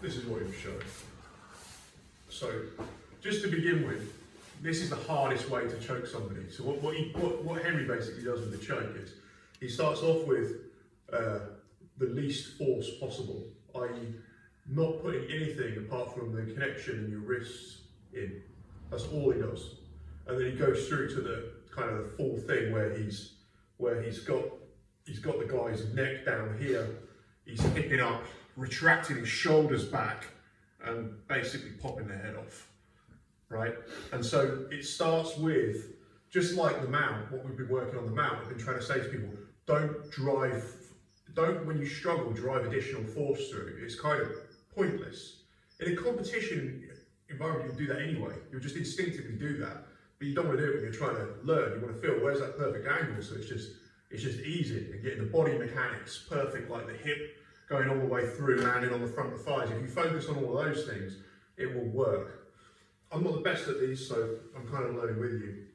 this is what he was showing. So, just to begin with, this is the hardest way to choke somebody. So what Henry basically does with the choke is, he starts off with the least force possible, i.e. not putting anything apart from the connection in your wrists in. That's all he does. And then he goes through to the kind of the full thing where he's got the guy's neck down here, he's hipping up, retracting his shoulders back, and basically popping their head off, right? And so it starts with, just like the mount, what we've been working on the mount, I've been trying to say to people, don't when you struggle, drive additional force through. It's kind of pointless. In a competition environment, you'll do that anyway. You'll just instinctively do that. But you don't want to do it when you're trying to learn. You want to feel, where's that perfect angle? So it's just easy. And getting the body mechanics perfect, like the hip going all the way through, landing on the front of the thighs. If you focus on all of those things, it will work. I'm not the best at these, so I'm kind of learning with you.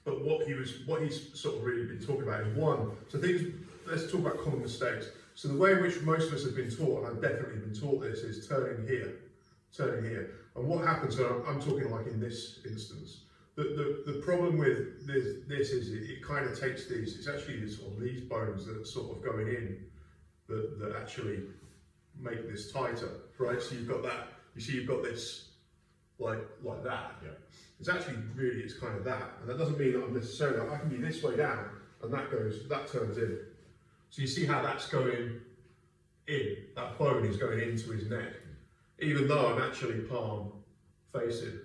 But what he's sort of really been talking about is one, so let's talk about common mistakes. So the way in which most of us have been taught, and I've definitely been taught this, is turning here. And what happens, so I'm talking like in this instance, the problem with this is it kind of takes it's actually sort of these bones that are sort of going in that actually make this tighter, right? So you've got that, you see you've got this like that. Yeah. It's actually really, it's kind of that. And that doesn't mean that I'm necessarily, I can be this way down and that turns in. So you see how that's going in, that bone is going into his neck, even though I'm actually palm facing.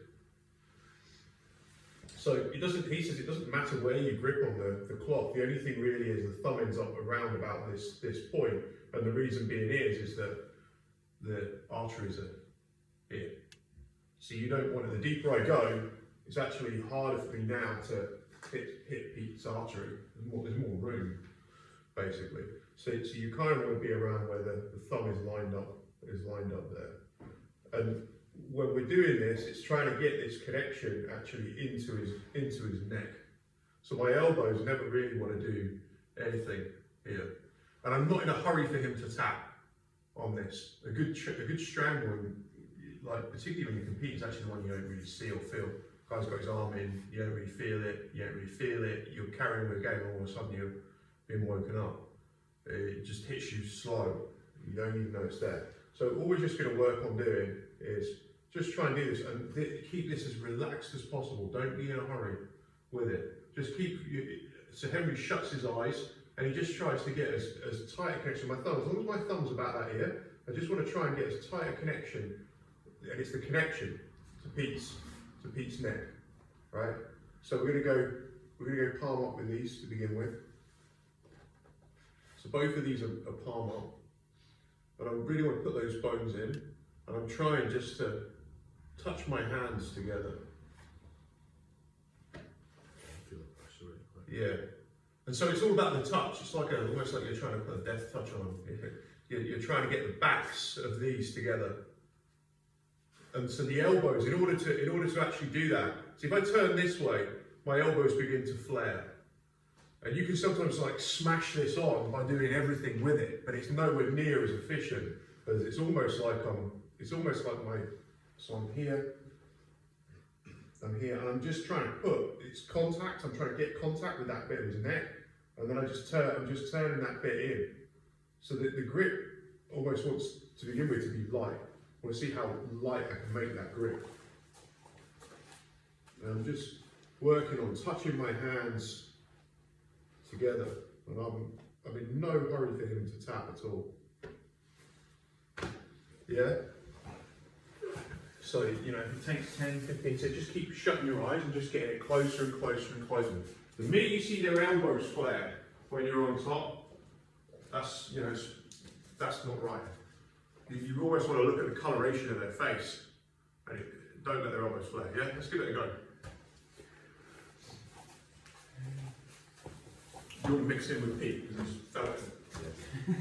So he says it doesn't matter where you grip on the cloth, the only thing really is the thumb ends up around about this point, and the reason being is that the arteries are here. So you don't want it, the deeper I go, it's actually harder for me now to hit Pete's artery. There's more room, basically. So you kind of want to be around where the thumb is lined up there. And when we're doing this, it's trying to get this connection actually into his neck. So my elbows never really want to do anything here. And I'm not in a hurry for him to tap on this. A good strangling, like particularly when you compete, is actually the one you don't really see or feel. Guy's got his arm in, you don't really feel it, you're carrying the game, and all of a sudden you're being woken up. It just hits you slow, you don't even know it's there. So all we're just going to work on doing is just try and do this and keep this as relaxed as possible. Don't be in a hurry with it. Just so Henry shuts his eyes and he just tries to get as tight a connection with my thumb. As long as my thumb's about that ear, I just want to try and get as tight a connection, and it's the connection to Pete's neck, right? So we're gonna go palm up with these to begin with. So both of these are palm up, but I really want to put those bones in, and I'm trying just to touch my hands together. Yeah, and so it's all about the touch. It's like almost like you're trying to put a death touch on. You're trying to get the backs of these together. And so the elbows, in order to actually do that, so if I turn this way, my elbows begin to flare. And you can sometimes like smash this on by doing everything with it, but it's nowhere near as efficient as it's almost like so I'm here, and I'm just trying to it's contact, I'm trying to get contact with that bit of his neck, and then I'm just turning that bit in. So that the grip almost wants to begin with to be light. I want to see how light I can make that grip. And I'm just working on touching my hands together, and I'm in no hurry for him to tap at all. Yeah? So, you know, if it takes 10, 15 seconds, just keep shutting your eyes and just getting it closer and closer and closer. The minute you see their elbows flare when you're on top, that's not right. You always want to look at the coloration of their face, and don't let their elbows flare. Yeah, let's give it a go. You want to mix in with Pete because he's felt it. Yeah.